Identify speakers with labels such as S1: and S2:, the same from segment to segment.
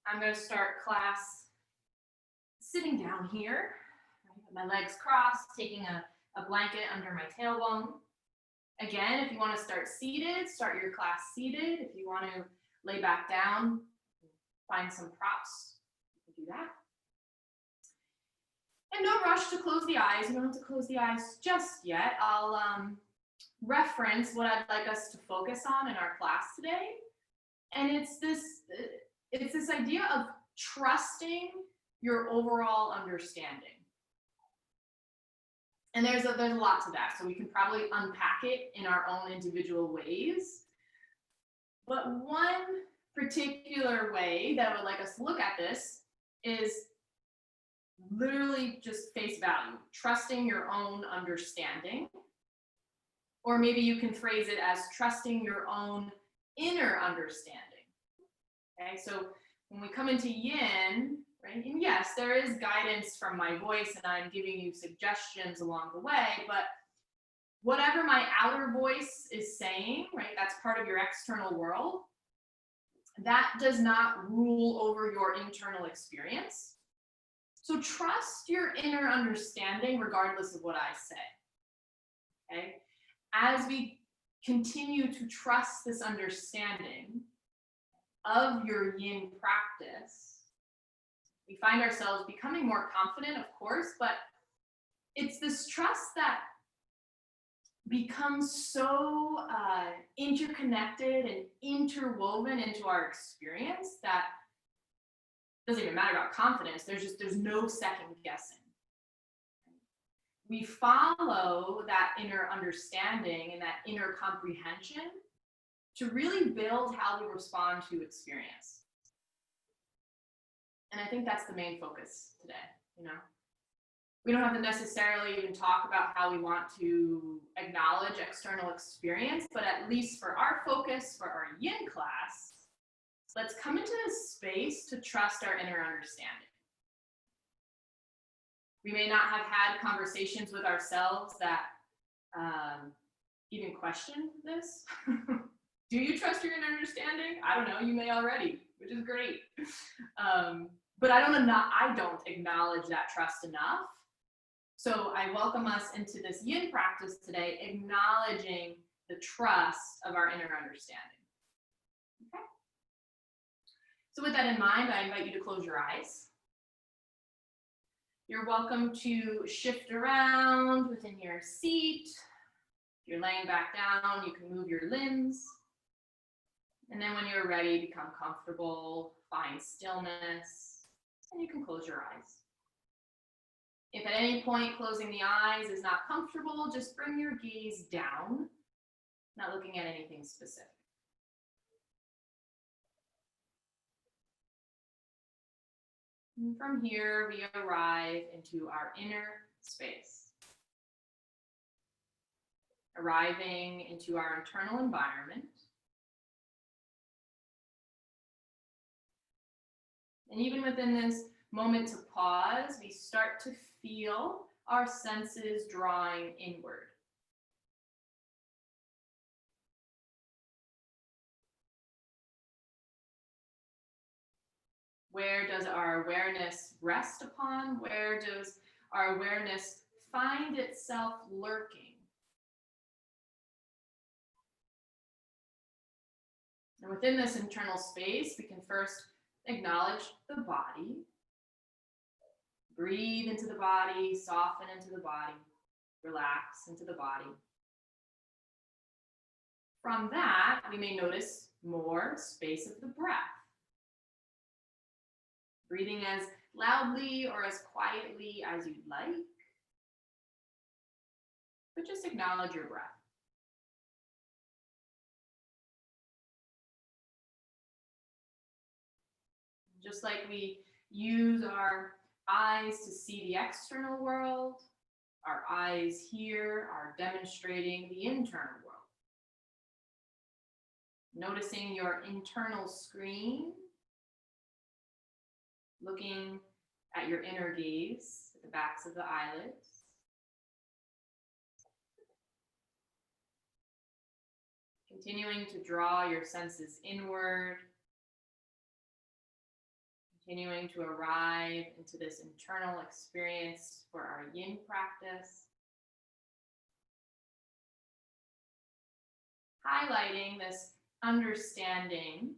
S1: I'm going to start class sitting down here, right, with my legs crossed, taking a blanket under my tailbone. Again, if you want to start seated, start your class seated. If you want to lay back down, find some props, you can do that. And no rush to close the eyes. You don't have to close the eyes just yet. I'll reference what I'd like us to focus on in our class today. And it's this idea of trusting your overall understanding. And there's a lot to that, so we can probably unpack it in our own individual ways. But one particular way that I would like us to look at this is literally just face value, trusting your own understanding. Or maybe you can phrase it as trusting your own inner understanding. Okay, so when we come into yin, right, and yes, there is guidance from my voice and I'm giving you suggestions along the way, but whatever my outer voice is saying, right, that's part of your external world, that does not rule over your internal experience. So trust your inner understanding regardless of what I say, okay? As we continue to trust this understanding of your yin practice, we find ourselves becoming more confident, of course, but it's this trust that becomes so interconnected and interwoven into our experience that it doesn't even matter about confidence. There's no second guessing. We follow that inner understanding and that inner comprehension to really build how we respond to experience. And I think that's the main focus today, you know. We don't have to necessarily even talk about how we want to acknowledge external experience, but at least for our focus, for our yin class, let's come into this space to trust our inner understanding. We may not have had conversations with ourselves that even question this. Do you trust your inner understanding? I don't know, you may already, which is great. But I don't acknowledge that trust enough. So I welcome us into this yin practice today, acknowledging the trust of our inner understanding. Okay? So with that in mind, I invite you to close your eyes. You're welcome to shift around within your seat. If you're laying back down, you can move your limbs. And then when you're ready, become comfortable, find stillness, and you can close your eyes. If at any point closing the eyes is not comfortable, just bring your gaze down, not looking at anything specific. And from here, we arrive into our inner space, arriving into our internal environment. And even within this moment to pause, we start to feel our senses drawing inward. Where does our awareness rest upon? Where does our awareness find itself lurking? And within this internal space, we can first acknowledge the body. Breathe into the body, soften into the body, relax into the body. From that, we may notice more space of the breath. Breathing as loudly or as quietly as you'd like, but just acknowledge your breath. Just like we use our eyes to see the external world, our eyes here are demonstrating the internal world. Noticing your internal screen, looking at your inner gaze, at the backs of the eyelids. Continuing to draw your senses inward, Continuing to arrive into this internal experience for our yin practice. Highlighting this understanding,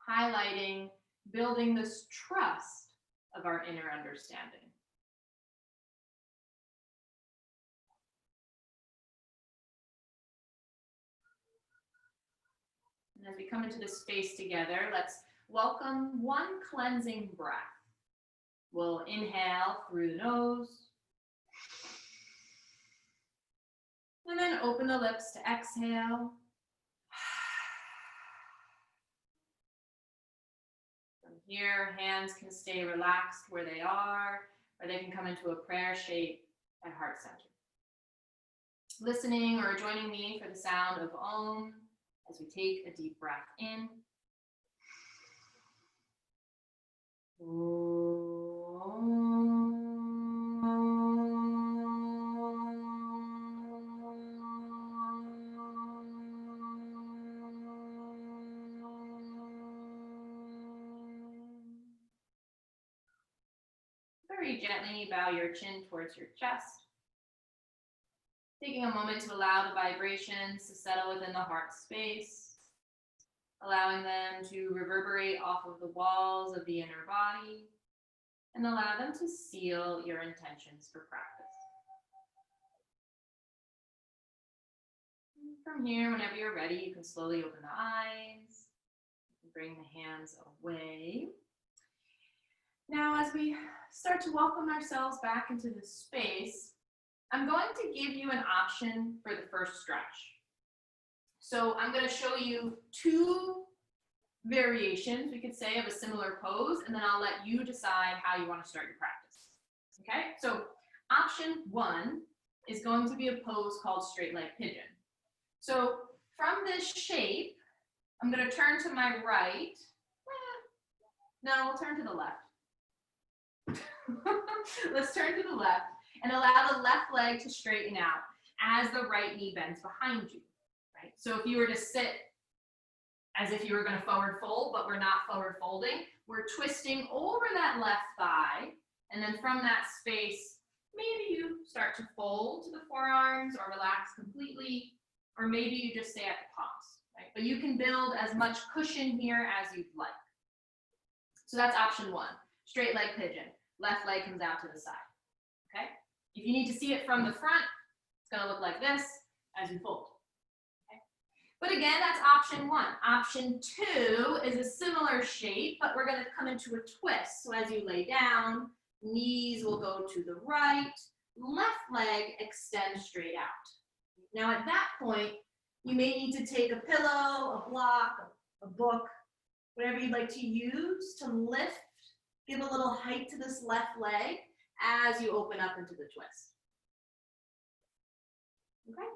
S1: highlighting building this trust of our inner understanding. And as we come into this space together, let's welcome one cleansing breath. We'll inhale through the nose. And then open the lips to exhale. From here, hands can stay relaxed where they are, or they can come into a prayer shape at heart center. Listening or joining me for the sound of Om as we take a deep breath in. Very gently bow your chin towards your chest. Taking a moment to allow the vibrations to settle within the heart space, allowing them to reverberate off of the walls of the inner body, and allow them to seal your intentions for practice. From here, whenever you're ready, you can slowly open the eyes, bring the hands away. Now, as we start to welcome ourselves back into this space, I'm going to give you an option for the first stretch. So I'm going to show you two variations, we could say, of a similar pose, and then I'll let you decide how you want to start your practice. Okay, so option one is going to be a pose called straight leg pigeon. So from this shape, I'm going to turn to my right. No, we'll turn to the left. Let's turn to the left and allow the left leg to straighten out as the right knee bends behind you, right? So if you were to sit as if you were going to forward fold, but we're not forward folding, we're twisting over that left thigh, and then from that space, maybe you start to fold to the forearms or relax completely, or maybe you just stay at the palms, right? But you can build as much cushion here as you'd like. So that's option one, straight leg pigeon. Left leg comes out to the side, okay? If you need to see it from the front, it's gonna look like this as you fold, okay? But again, that's option one. Option two is a similar shape, but we're gonna come into a twist. So as you lay down, knees will go to the right, left leg extends straight out. Now at that point, you may need to take a pillow, a block, a book, whatever you'd like to use to lift, give a little height to this left leg as you open up into the twist. Okay?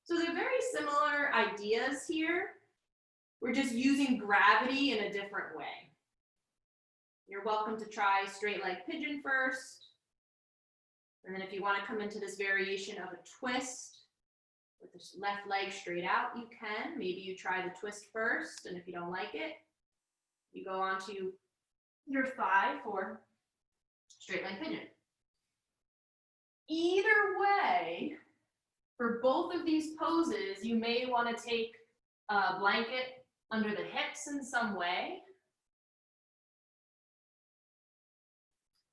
S1: So they're very similar ideas here. We're just using gravity in a different way. You're welcome to try straight leg pigeon first. And then if you want to come into this variation of a twist with this left leg straight out, you can. Maybe you try the twist first, and if you don't like it, you go on to your thigh for straight leg pigeon. Either way, for both of these poses, you may want to take a blanket under the hips in some way.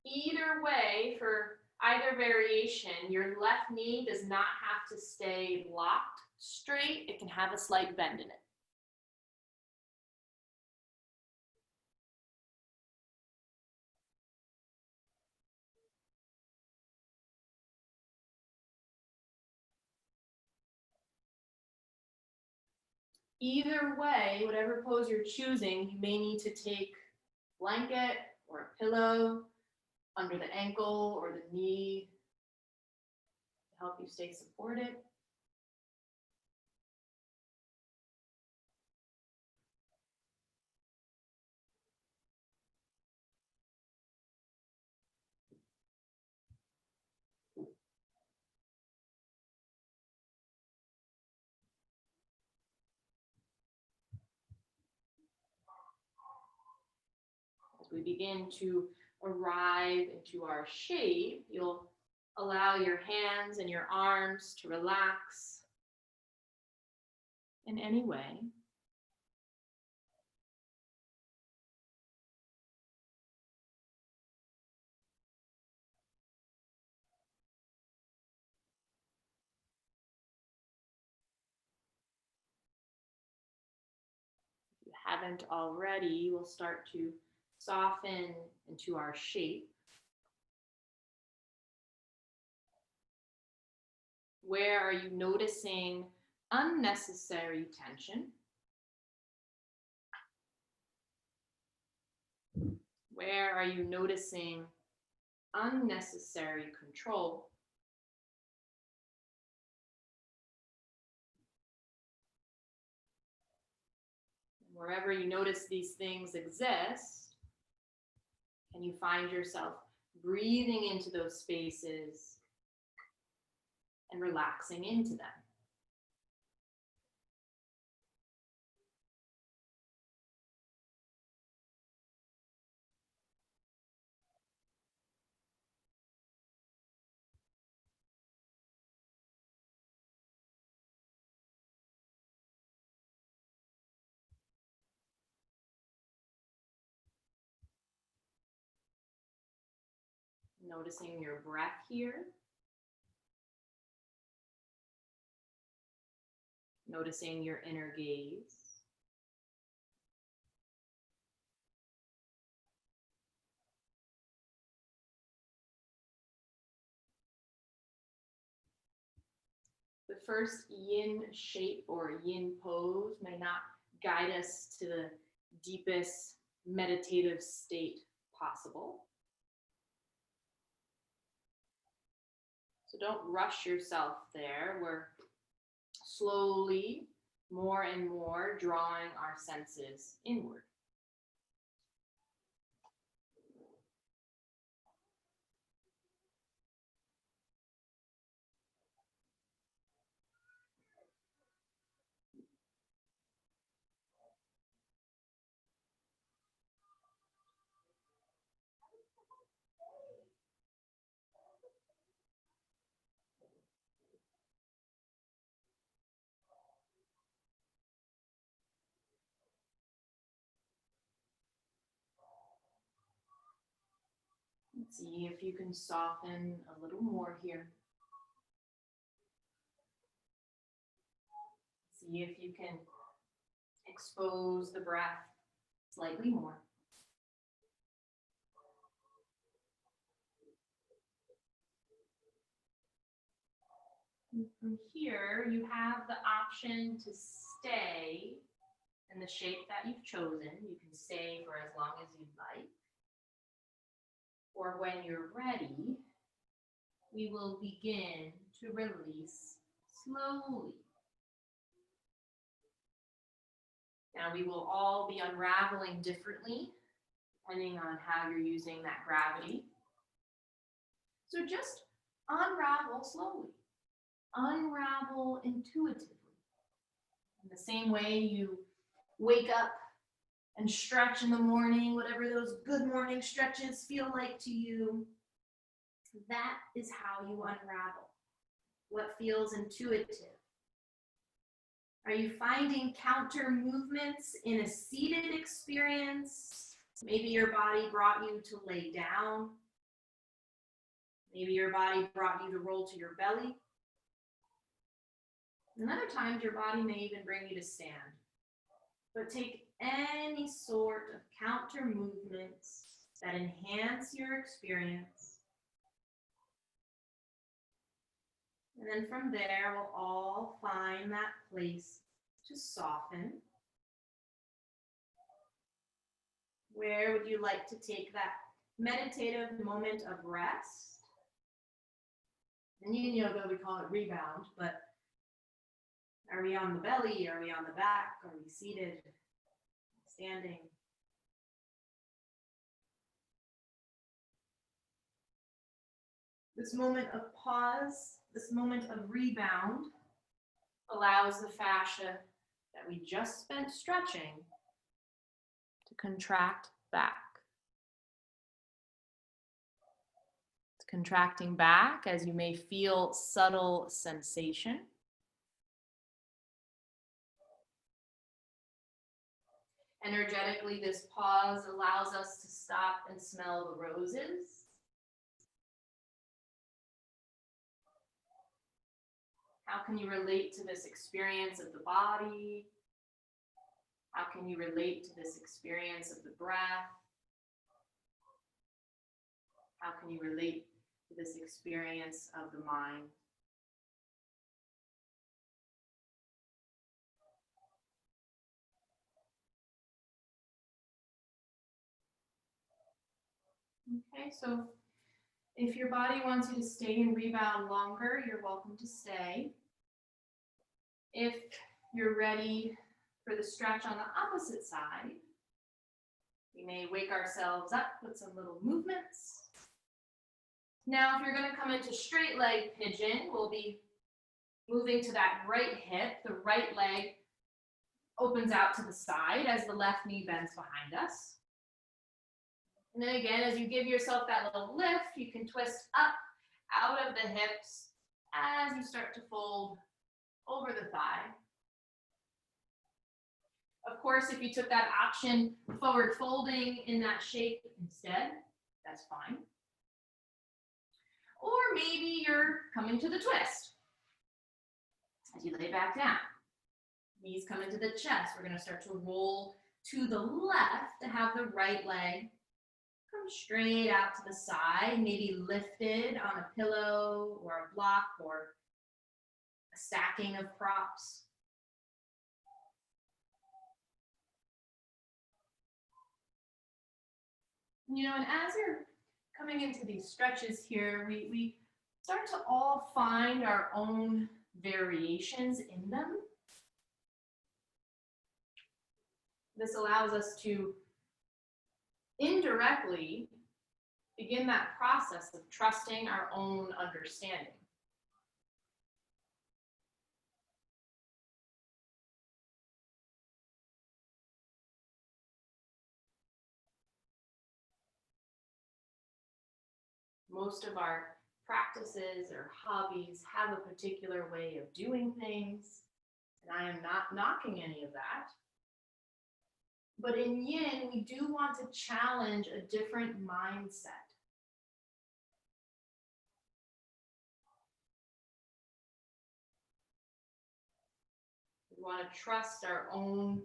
S1: Either way, for either variation, your left knee does not have to stay locked straight. It can have a slight bend in it. Either way, whatever pose you're choosing, you may need to take a blanket or a pillow under the ankle or the knee to help you stay supported. we begin to arrive into our shape, you'll allow your hands and your arms to relax in any way. If you haven't already, we'll start to soften into our shape. Where are you noticing unnecessary tension? Where are you noticing unnecessary control? Wherever you notice these things exist, can you find yourself breathing into those spaces and relaxing into them? Noticing your breath here. Noticing your inner gaze. The first yin shape or yin pose may not guide us to the deepest meditative state possible. So don't rush yourself there. We're slowly, more and more, drawing our senses inward. Let's see if you can soften a little more here. See if you can expose the breath slightly more. And from here, you have the option to stay in the shape that you've chosen. You can stay for as long as you'd like. Or when you're ready, we will begin to release slowly. Now we will all be unraveling differently, depending on how you're using that gravity. So just unravel slowly. Unravel intuitively. In the same way you wake up and stretch in the morning, whatever those good morning stretches feel like to you, that is how you unravel what feels intuitive. Are you finding counter movements in a seated experience? Maybe your body brought you to lay down. Maybe your body brought you to roll to your belly. And other times your body may even bring you to stand. But take any sort of counter movements that enhance your experience. And then from there, we'll all find that place to soften. Where would you like to take that meditative moment of rest? In yin yoga, we call it rebound, but are we on the belly? Are we on the back? Are we seated? Standing? This moment of pause, this moment of rebound, allows the fascia that we just spent stretching to contract back. Contracting back as you may feel subtle sensation. Energetically, this pause allows us to stop and smell the roses. How can you relate to this experience of the body? How can you relate to this experience of the breath? How can you relate to this experience of the mind? Okay, so if your body wants you to stay and rebound longer, you're welcome to stay. If you're ready for the stretch on the opposite side, we may wake ourselves up with some little movements. Now, if you're going to come into straight leg pigeon, we'll be moving to that right hip. The right leg opens out to the side as the left knee bends behind us. And then again, as you give yourself that little lift, you can twist up out of the hips as you start to fold over the thigh. Of course, if you took that option, forward folding in that shape instead, that's fine. Or maybe you're coming to the twist as you lay back down. Knees come into the chest. We're going to start to roll to the left to have the right leg come straight out to the side, maybe lifted on a pillow or a block or a stacking of props. You know, and as you're coming into these stretches here, we start to all find our own variations in them. This allows us to indirectly begin that process of trusting our own understanding. Most of our practices or hobbies have a particular way of doing things, and I am not knocking any of that. But in yin, we do want to challenge a different mindset. We want to trust our own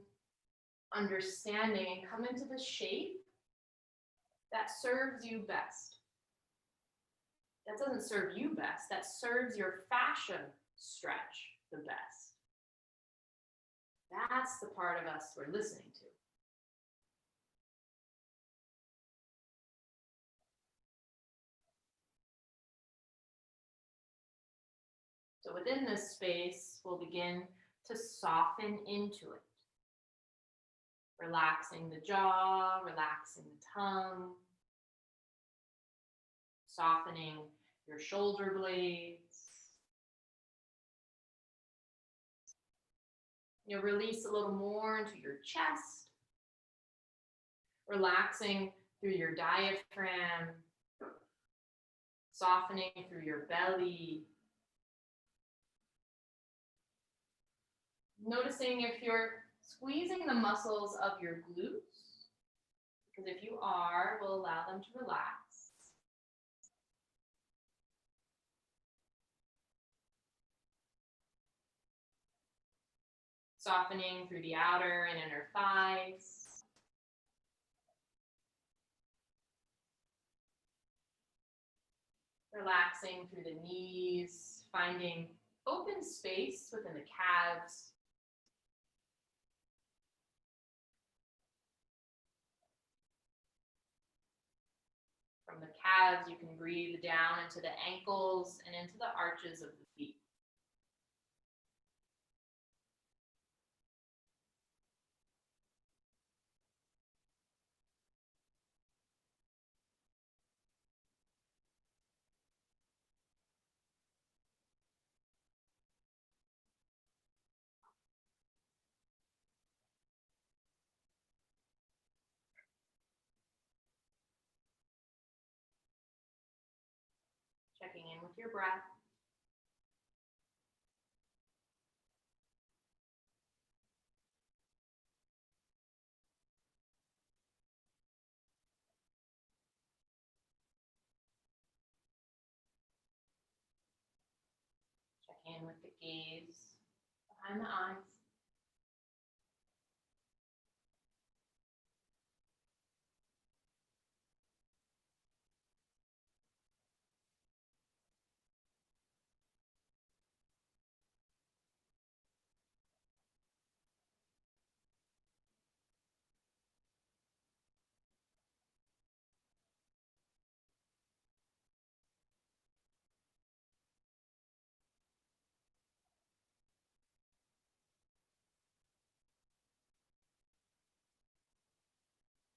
S1: understanding and come into the shape that serves you best. That doesn't serve you best, that serves your fascia stretch the best. That's the part of us we're listening to. So within this space, we'll begin to soften into it. Relaxing the jaw, relaxing the tongue, softening your shoulder blades. You'll release a little more into your chest, relaxing through your diaphragm, softening through your belly. Noticing if you're squeezing the muscles of your glutes, because if you are, we'll allow them to relax. Softening through the outer and inner thighs. Relaxing through the knees, finding open space within the calves. From the calves, you can breathe down into the ankles and into the arches of the feet. Checking in with your breath. Checking in with the gaze behind the eyes.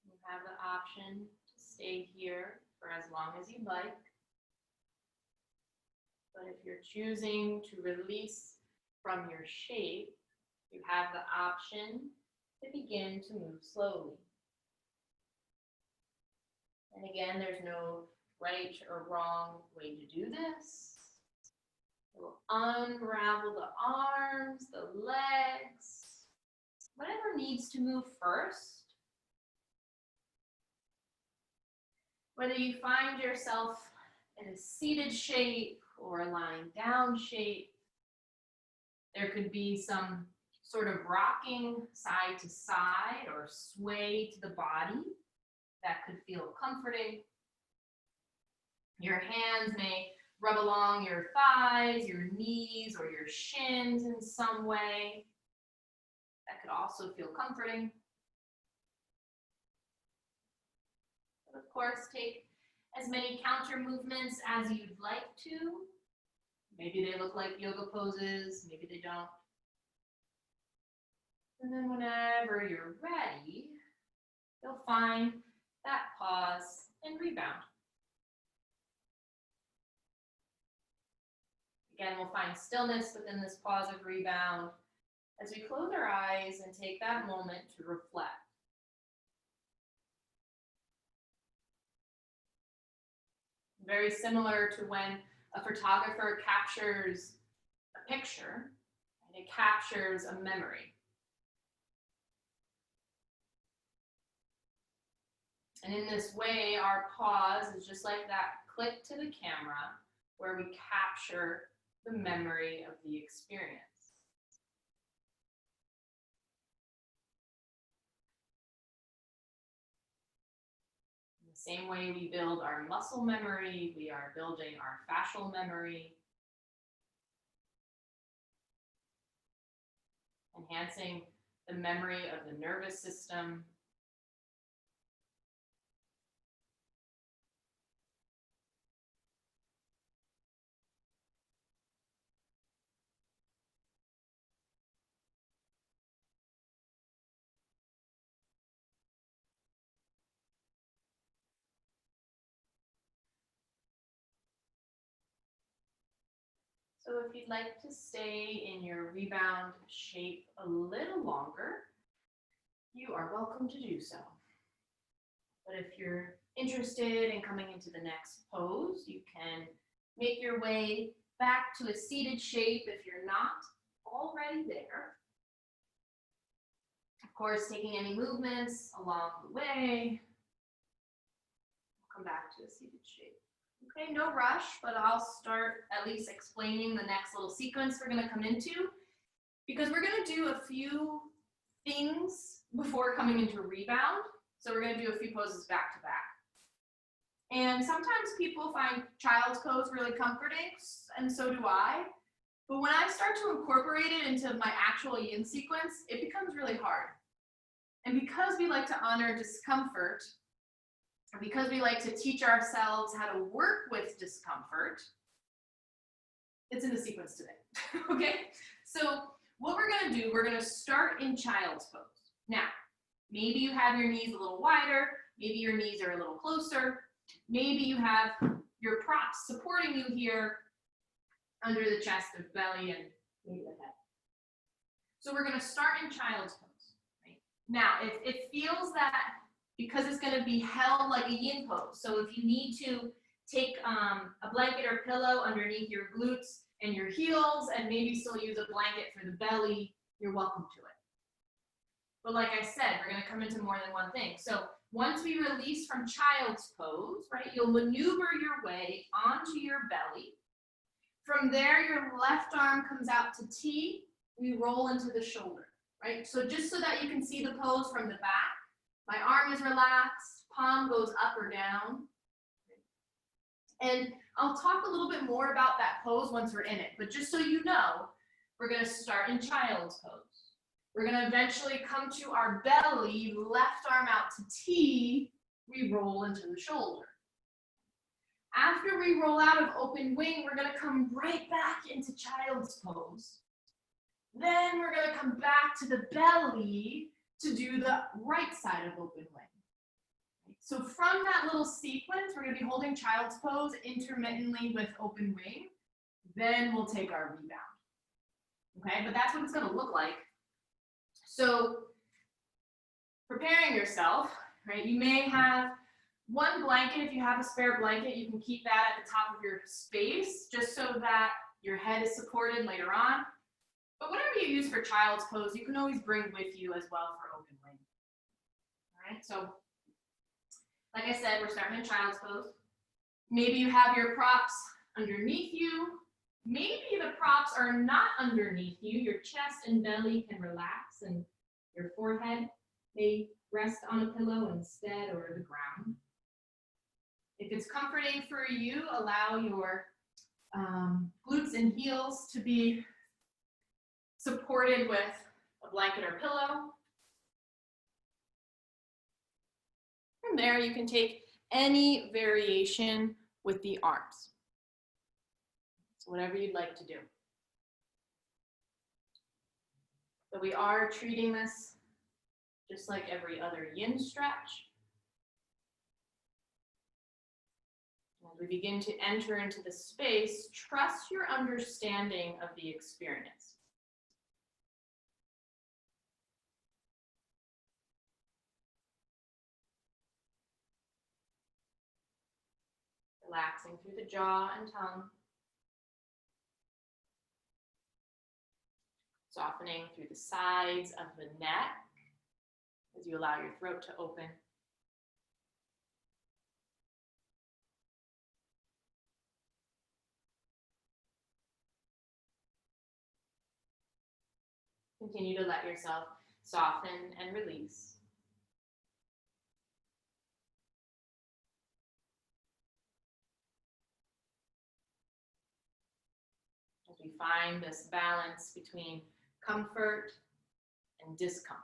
S1: You have the option to stay here for as long as you'd like. But if you're choosing to release from your shape, you have the option to begin to move slowly. And again, there's no right or wrong way to do this. We'll unravel the arms, the legs, whatever needs to move first. Whether you find yourself in a seated shape or a lying down shape, there could be some sort of rocking side to side or sway to the body that could feel comforting. Your hands may rub along your thighs, your knees, or your shins in some way. That could also feel comforting. But of course, take as many counter movements as you'd like to. Maybe they look like yoga poses, maybe they don't. And then whenever you're ready, you'll find that pause and rebound. Again, we'll find stillness within this pause of rebound as we close our eyes and take that moment to reflect. Very similar to when a photographer captures a picture, and it captures a memory. And in this way, our pause is just like that click to the camera where we capture the memory of the experience. In the same way we build our muscle memory, we are building our fascial memory, enhancing the memory of the nervous system. So if you'd like to stay in your rebound shape a little longer, you are welcome to do so. But if you're interested in coming into the next pose, you can make your way back to a seated shape if you're not already there. Of course, taking any movements along the way. We'll come back to a seated shape. Okay, no rush, but I'll start at least explaining the next little sequence we're gonna come into, because we're gonna do a few things before coming into rebound. So we're gonna do a few poses back to back. And sometimes people find child's pose really comforting, and so do I. But when I start to incorporate it into my actual yin sequence, it becomes really hard. And because we like to honor discomfort, because we like to teach ourselves how to work with discomfort, it's in the sequence today, okay? So what we're gonna do, we're gonna start in child's pose. Now, maybe you have your knees a little wider, maybe your knees are a little closer, maybe you have your props supporting you here under the chest or belly and maybe the head. So we're gonna start in child's pose, right? Now, if it feels that, because it's going to be held like a yin pose. So if you need to take a blanket or pillow underneath your glutes and your heels, and maybe still use a blanket for the belly, you're welcome to it. But like I said, we're gonna come into more than one thing. So once we release from child's pose, right, you'll maneuver your way onto your belly. From there, your left arm comes out to T, we roll into the shoulder, right? So just so that you can see the pose from the back, my arm is relaxed, palm goes up or down. And I'll talk a little bit more about that pose once we're in it, but just so you know, we're gonna start in child's pose. We're gonna eventually come to our belly, left arm out to T, we roll into the shoulder. After we roll out of open wing, we're gonna come right back into child's pose. Then we're gonna come back to the belly to do the right side of open wing. So from that little sequence, we're gonna be holding child's pose intermittently with open wing. Then we'll take our rebound. Okay, but that's what it's gonna look like. So preparing yourself, right? You may have one blanket. If you have a spare blanket, you can keep that at the top of your space just so that your head is supported later on. But whatever you use for child's pose, you can always bring with you as well for open wing. All right, so like I said, we're starting in child's pose. Maybe you have your props underneath you. Maybe the props are not underneath you. Your chest and belly can relax and your forehead may rest on a pillow instead or the ground. If it's comforting for you, allow your glutes and heels to be supported with a blanket or pillow. From there, you can take any variation with the arms. So whatever you'd like to do. So we are treating this just like every other yin stretch. As we begin to enter into the space, trust your understanding of the experience. Relaxing through the jaw and tongue. Softening through the sides of the neck as you allow your throat to open. Continue to let yourself soften and release. As we find this balance between comfort and discomfort.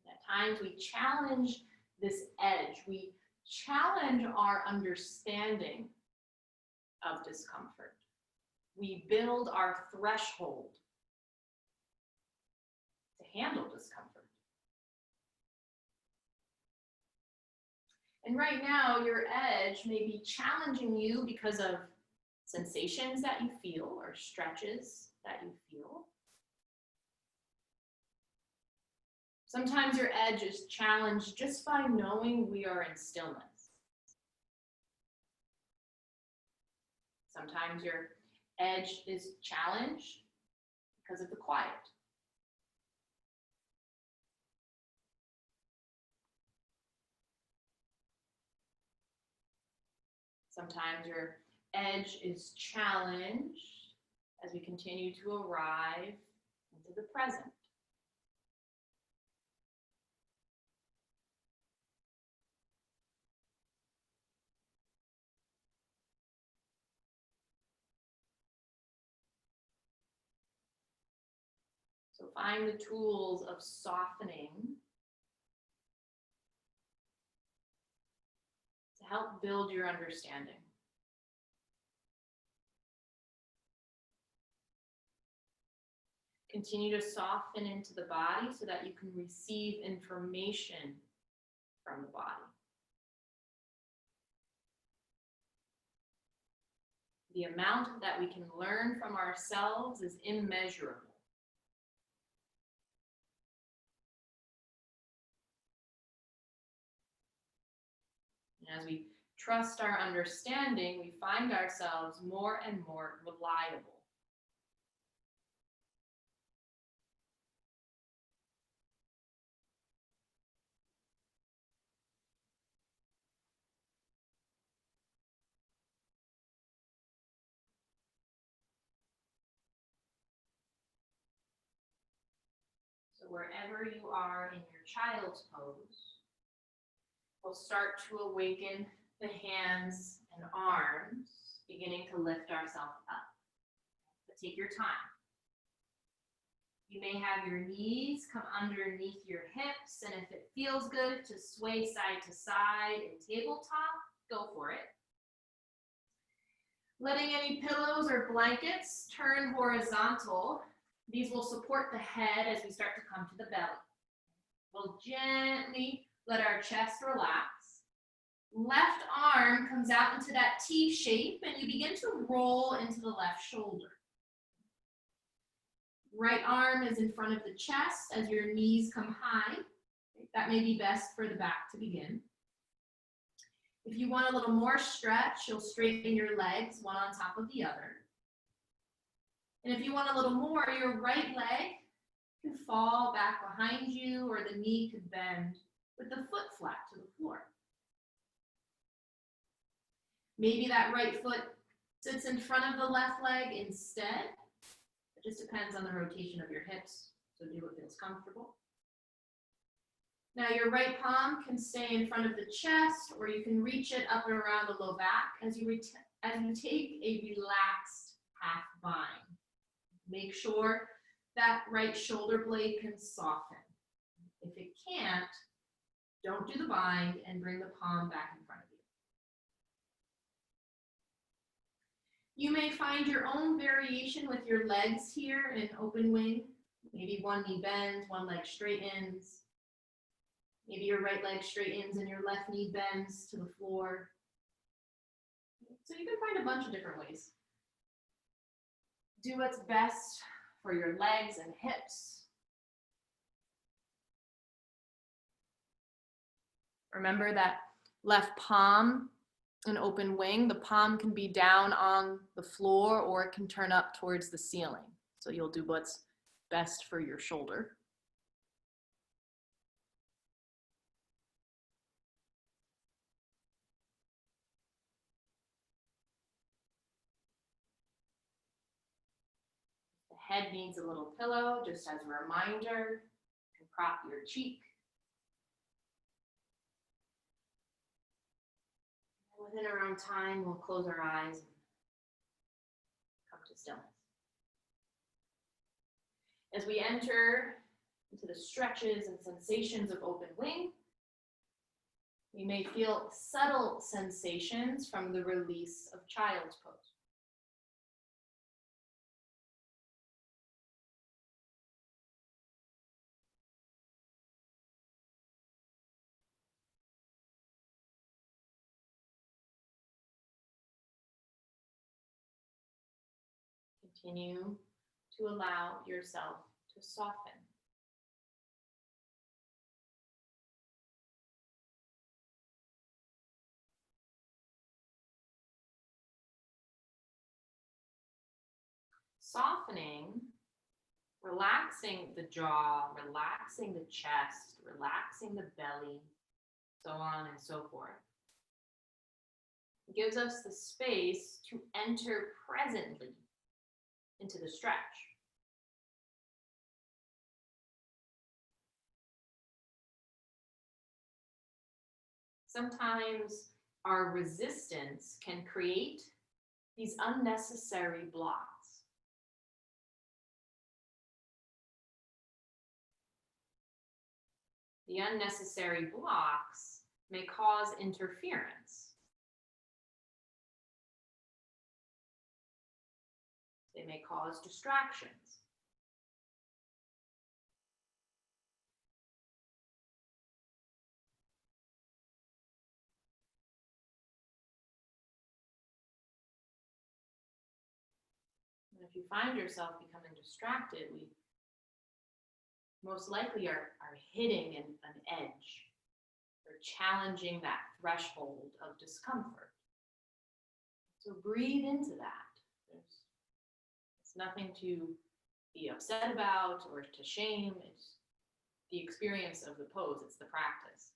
S1: At times we challenge this edge. We challenge our understanding of discomfort. We build our threshold to handle discomfort. And right now, your edge may be challenging you because of sensations that you feel or stretches that you feel. Sometimes your edge is challenged just by knowing we are in stillness. Sometimes your edge is challenged because of the quiet. Sometimes your edge is challenged as we continue to arrive into the present. So find the tools of softening to help build your understanding. Continue to soften into the body so that you can receive information from the body. The amount that we can learn from ourselves is immeasurable. And as we trust our understanding, we find ourselves more and more reliable. So wherever you are in your child's pose, we'll start to awaken the hands and arms, beginning to lift ourselves up. But take your time. You may have your knees come underneath your hips, and if it feels good to sway side to side in tabletop, go for it. Letting any pillows or blankets turn horizontal. These will support the head as we start to come to the belly. We'll gently let our chest relax. Left arm comes out into that T shape, and you begin to roll into the left shoulder. Right arm is in front of the chest as your knees come high. That may be best for the back to begin. If you want a little more stretch, you'll straighten your legs, one on top of the other. And if you want a little more, your right leg can fall back behind you, or the knee could bend with the foot flat to the floor. Maybe that right foot sits in front of the left leg instead. It just depends on the rotation of your hips, so do what feels comfortable. Now your right palm can stay in front of the chest, or you can reach it up and around the low back as you take a relaxed half bind. Make sure that right shoulder blade can soften. If it can't, don't do the bind and bring the palm back in front of you. You may find your own variation with your legs here in open wing. Maybe one knee bends, one leg straightens. Maybe your right leg straightens and your left knee bends to the floor. So you can find a bunch of different ways. Do what's best for your legs and hips. Remember that left palm in open wing, the palm can be down on the floor or it can turn up towards the ceiling. So you'll do what's best for your shoulder. The head needs a little pillow, just as a reminder. You can prop your cheek. And within our own time, we'll close our eyes and come to stillness. As we enter into the stretches and sensations of open wing, we may feel subtle sensations from the release of child's pose. Continue to allow yourself to soften. Softening, relaxing the jaw, relaxing the chest, relaxing the belly, so on and so forth. It gives us the space to enter presently into the stretch. Sometimes our resistance can create these unnecessary blocks. The unnecessary blocks may cause interference. They may cause distractions. And if you find yourself becoming distracted, we most likely are hitting an edge. or challenging that threshold of discomfort. So breathe into that. It's nothing to be upset about or to shame. It's the experience of the pose, it's the practice.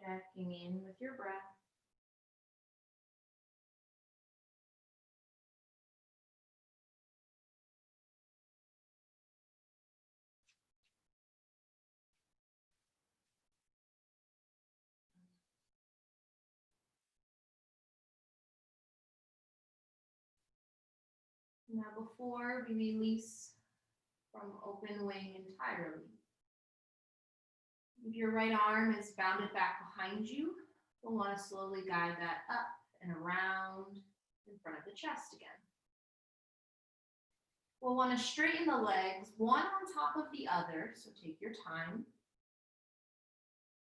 S1: Checking in with your breath. Now before we release from open wing entirely, if your right arm is bounded back behind you, you'll want to slowly guide that up and around in front of the chest again. We'll want to straighten the legs, one on top of the other, so take your time.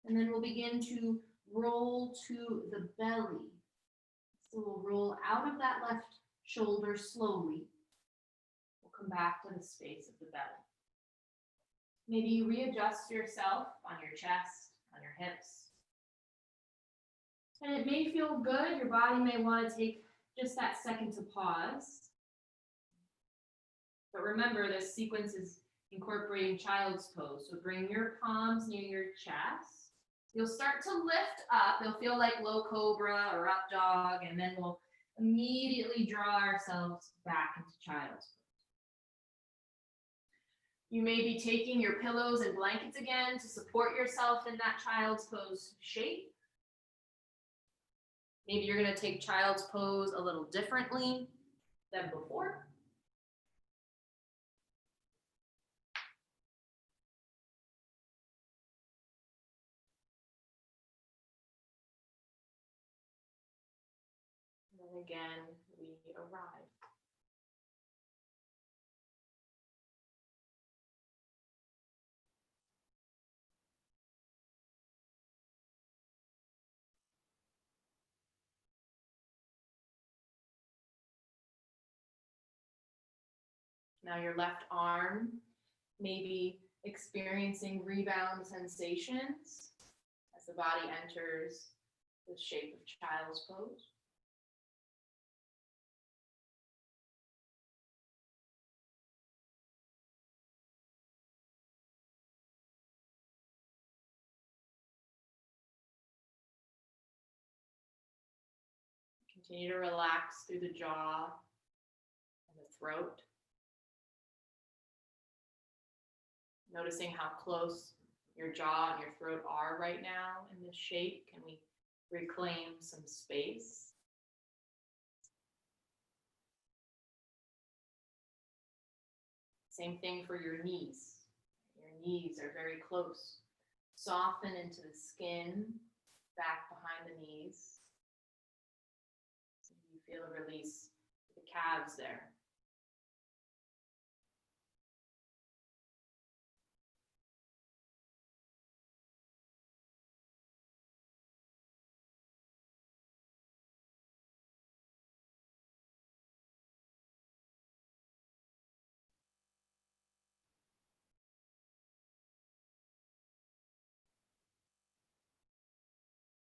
S1: And then we'll begin to roll to the belly. So we'll roll out of that left shoulder slowly. We'll come back to the space of the belly. Maybe you readjust yourself on your chest, on your hips. And it may feel good. Your body may want to take just that second to pause. But remember, this sequence is incorporating child's pose. So bring your palms near your chest. You'll start to lift up. They'll feel like low cobra or up dog, and then we'll immediately draw ourselves back into child's pose. You may be taking your pillows and blankets again to support yourself in that child's pose shape. Maybe you're going to take child's pose a little differently than before. And again, we arrive. Now your left arm may be experiencing rebound sensations as the body enters the shape of child's pose. Continue to relax through the jaw and the throat. Noticing how close your jaw and your throat are right now in this shape. Can we reclaim some space? Same thing for your knees. Your knees are very close. Soften into the skin, back behind the knees. You feel a release to the calves there.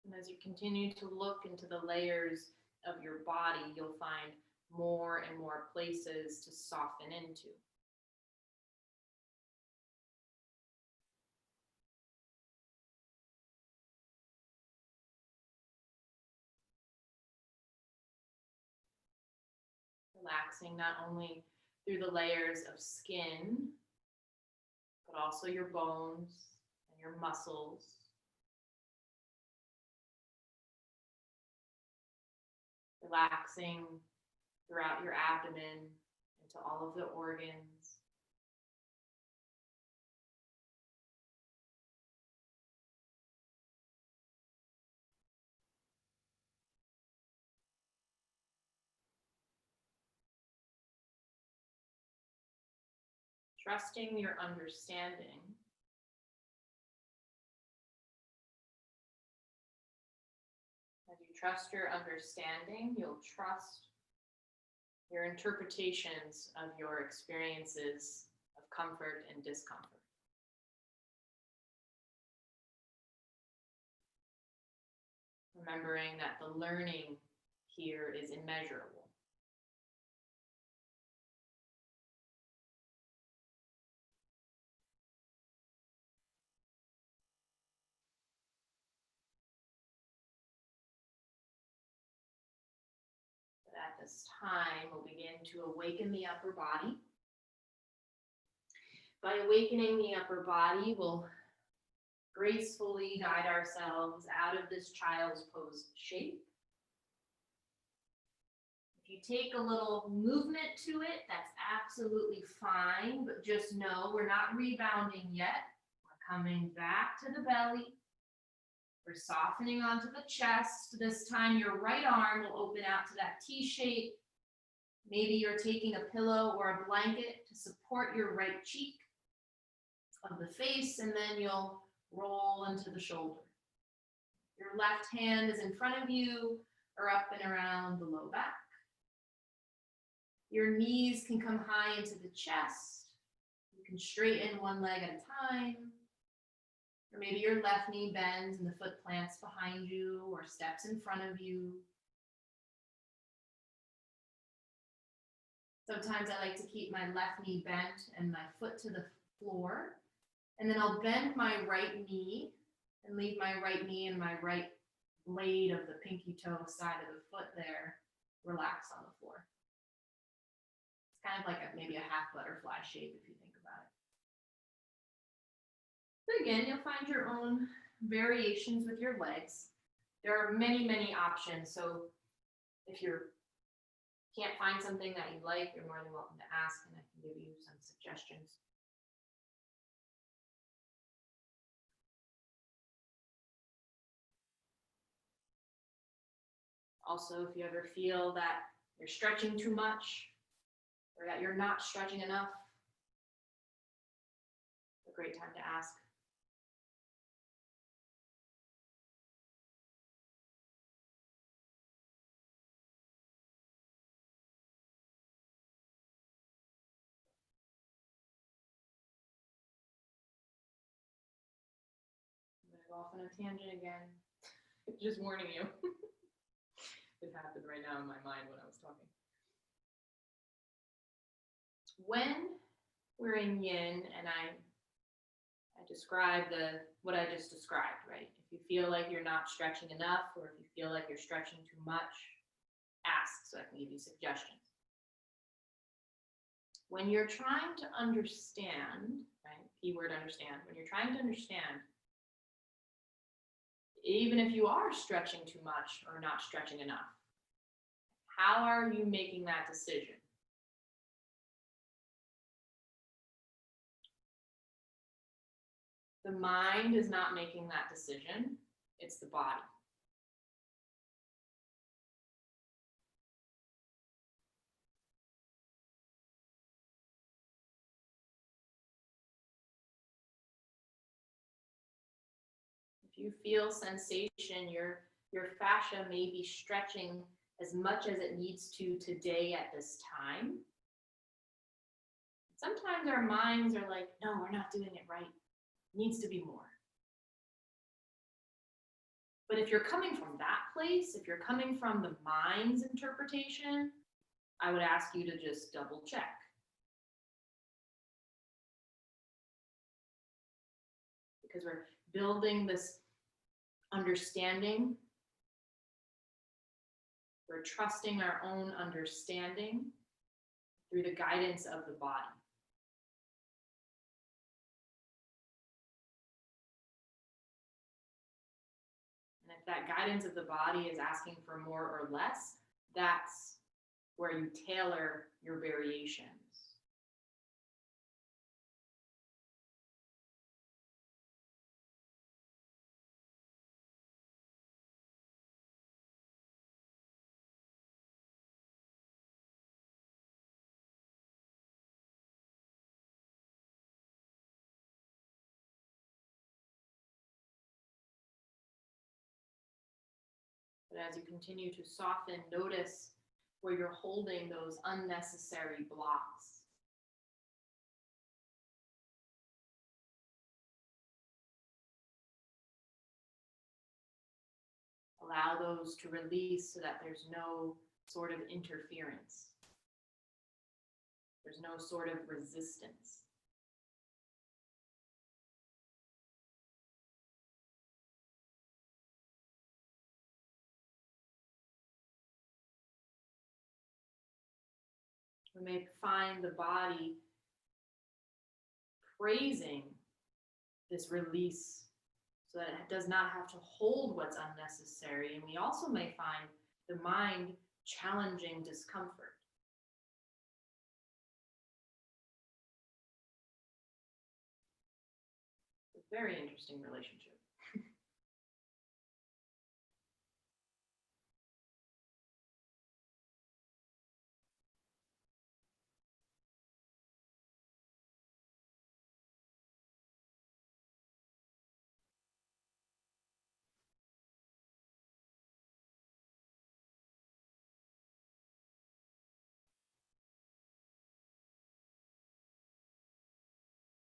S1: And as you continue to look into the layers of your body, you'll find more and more places to soften into. Relaxing not only through the layers of skin, but also your bones and your muscles. Relaxing throughout your abdomen, into all of the organs. trusting your understanding. As you trust your understanding, you'll trust your interpretations of your experiences of comfort and discomfort. Remembering that the learning here is immeasurable. But at this time, we'll begin to awaken the upper body. By awakening the upper body, we'll gracefully guide ourselves out of this child's pose shape. If you take a little movement to it, that's absolutely fine, but just know we're not rebounding yet. We're coming back to the belly. We're softening onto the chest. This time your right arm will open out to that T shape. Maybe you're taking a pillow or a blanket to support your right cheek of the face, and then you'll roll into the shoulder. Your left hand is in front of you or up and around the low back. Your knees can come high into the chest. You can straighten one leg at a time. Or maybe your left knee bends and the foot plants behind you or steps in front of you. Sometimes I like to keep my left knee bent and my foot to the floor. And then I'll bend my right knee and leave my right knee and my right blade of the pinky toe side of the foot there relax on the floor. It's kind of like maybe a half butterfly shape if you think about it. But again, you'll find your own variations with your legs. There are many, many options. So if you can't find something that you like, you're more than welcome to ask and I can give you some suggestions. Also, if you ever feel that you're stretching too much or that you're not stretching enough, it's a great time to ask. I'm going to go off on a tangent again. Just warning you. It happened right now in my mind when I was talking. When we're in yin and I describe what I just described, right? If you feel like you're not stretching enough or if you feel like you're stretching too much, ask so I can give you suggestions. When you're trying to understand, right? Keyword understand. When you're trying to understand, even if you are stretching too much or not stretching enough, how are you making that decision? The mind is not making that decision, it's the body. If you feel sensation, your fascia may be stretching as much as it needs to today at this time. Sometimes our minds are like, no, we're not doing it right. It needs to be more. But if you're coming from that place, if you're coming from the mind's interpretation, I would ask you to just double check. Because we're building this understanding. We're trusting our own understanding through the guidance of the body. And if that guidance of the body is asking for more or less, that's where you tailor your variation. But as you continue to soften, notice where you're holding those unnecessary blocks. Allow those to release so that there's no sort of interference. There's no sort of resistance. We may find the body praising this release so that it does not have to hold what's unnecessary. And we also may find the mind challenging discomfort. It's a very interesting relationship.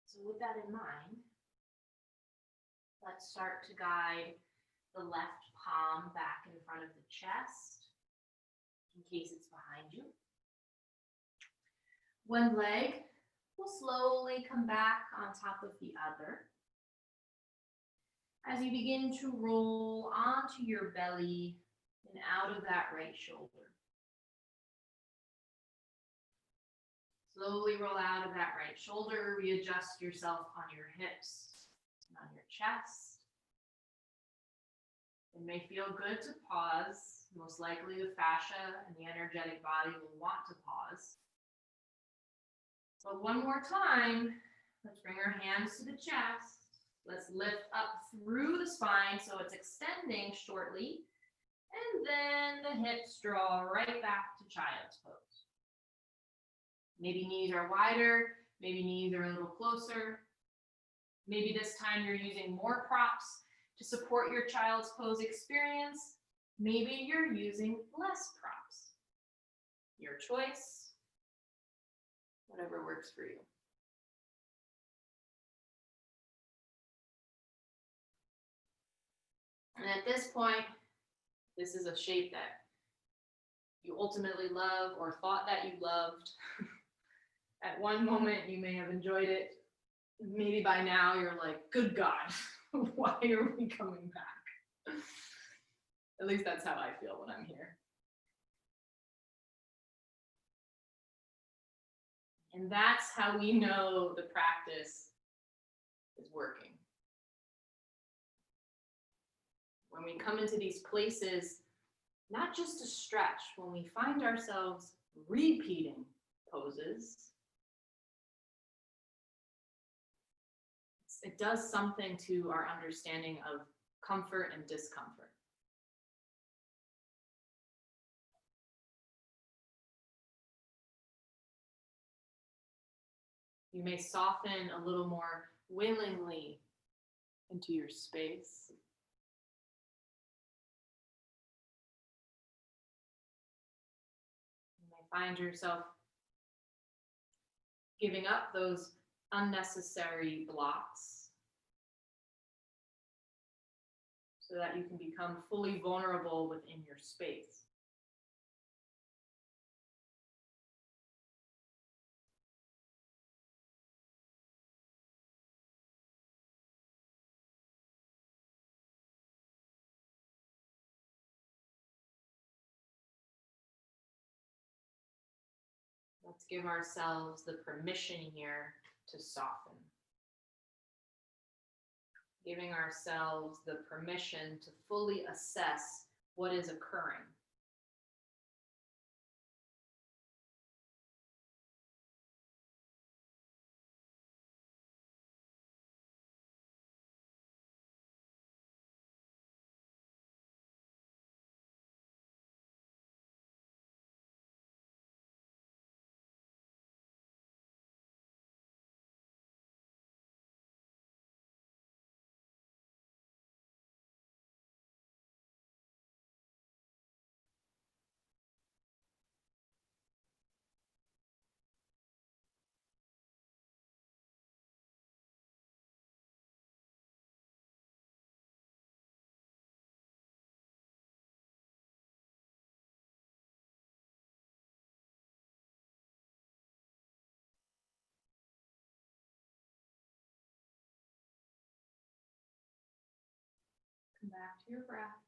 S1: So with that in mind, let's start to guide the left palm back in front of the chest, in case it's behind you. One leg will slowly come back on top of the other. As you begin to roll onto your belly and out of that right shoulder. Slowly roll out of that right shoulder, readjust yourself on your hips and on your chest. It may feel good to pause. Most likely the fascia and the energetic body will want to pause. But one more time, let's bring our hands to the chest. Let's lift up through the spine so it's extending shortly. And then the hips draw right back to child's pose. Maybe knees are wider, maybe knees are a little closer. Maybe this time you're using more props to support your child's pose experience. Maybe you're using less props. Your choice, whatever works for you. And at this point, this is a shape that you ultimately love or thought that you loved. At one moment, you may have enjoyed it. Maybe by now you're like, good God, why are we coming back? At least that's how I feel when I'm here. And that's how we know the practice is working. When we come into these places, not just to stretch, when we find ourselves repeating poses, it does something to our understanding of comfort and discomfort. You may soften a little more willingly into your space. You may find yourself giving up those unnecessary blocks so that you can become fully vulnerable within your space. Let's give ourselves the permission here to soften. Giving ourselves the permission to fully assess what is occurring. Come back to your breath.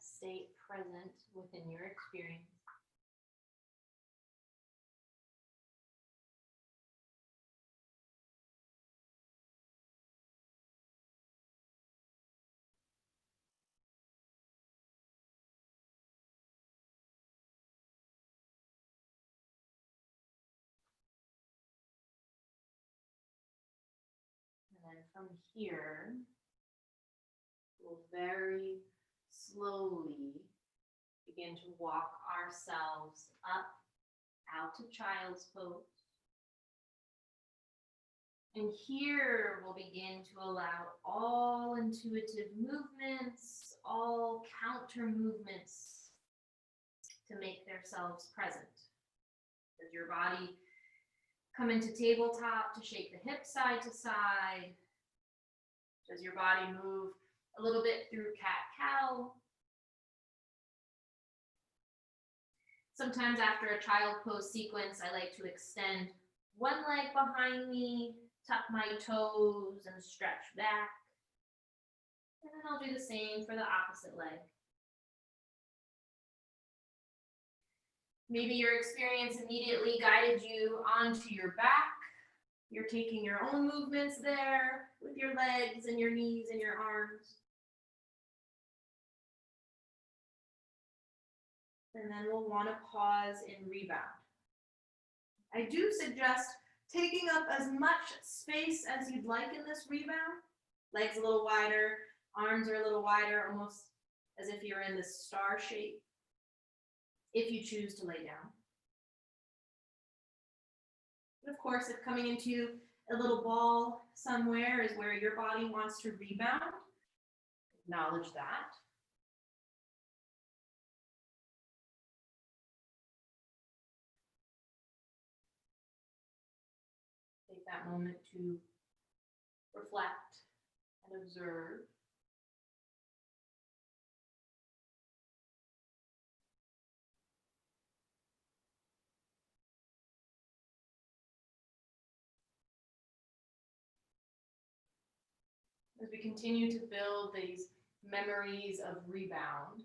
S1: Stay present within your experience. And then from here, we'll very slowly begin to walk ourselves up out to child's pose. And here we'll begin to allow all intuitive movements, all counter movements to make themselves present. Does your body come into tabletop to shake the hips side to side? Does your body move a little bit through cat-cow? Sometimes after a child pose sequence, I like to extend one leg behind me, tuck my toes, and stretch back. And then I'll do the same for the opposite leg. Maybe your experience immediately guided you onto your back. You're taking your own movements there with your legs and your knees and your arms. And then we'll want to pause and rebound. I do suggest taking up as much space as you'd like in this rebound. Legs a little wider, arms are a little wider, almost as if you're in this star shape, if you choose to lay down. And of course, if coming into a little ball somewhere is where your body wants to rebound, acknowledge that. Take that moment to reflect and observe. As we continue to build these memories of rebound,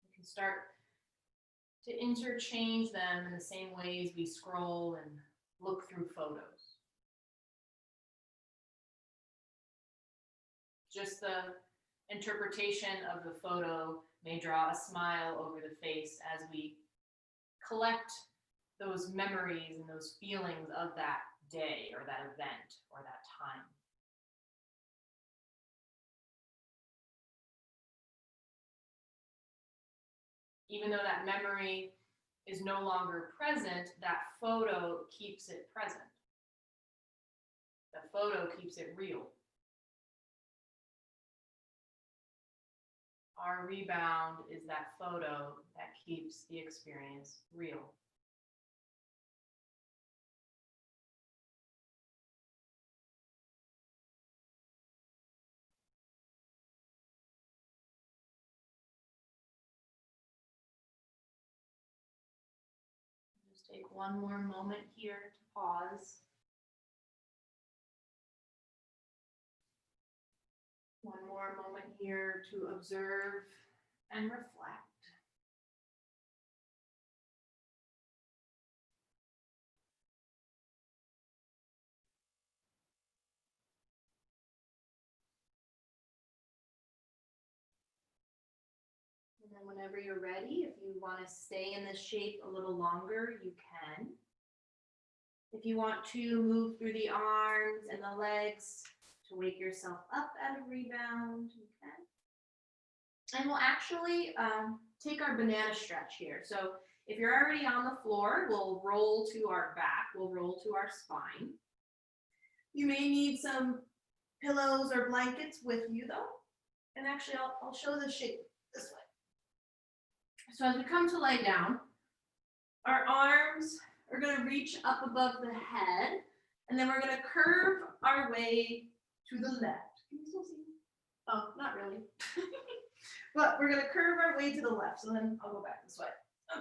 S1: we can start to interchange them in the same ways we scroll and look through photos. Just the interpretation of the photo may draw a smile over the face as we collect those memories and those feelings of that day or that event or that time. Even though that memory is no longer present, that photo keeps it present. The photo keeps it real. Our rebound is that photo that keeps the experience real. Just take one more moment here to pause. One more moment here to observe and reflect. And then whenever you're ready, if you want to stay in this shape a little longer, you can. If you want to move through the arms and the legs to wake yourself up out of rebound, you can. And we'll actually take our banana stretch here. So if you're already on the floor, we'll roll to our back, we'll roll to our spine. You may need some pillows or blankets with you though. And actually I'll show the shape this way. So as we come to lay down, our arms are going to reach up above the head, and then we're going to curve our way to the left. Can you still see? Oh, not really. But we're gonna curve our way to the left. So then I'll go back this way.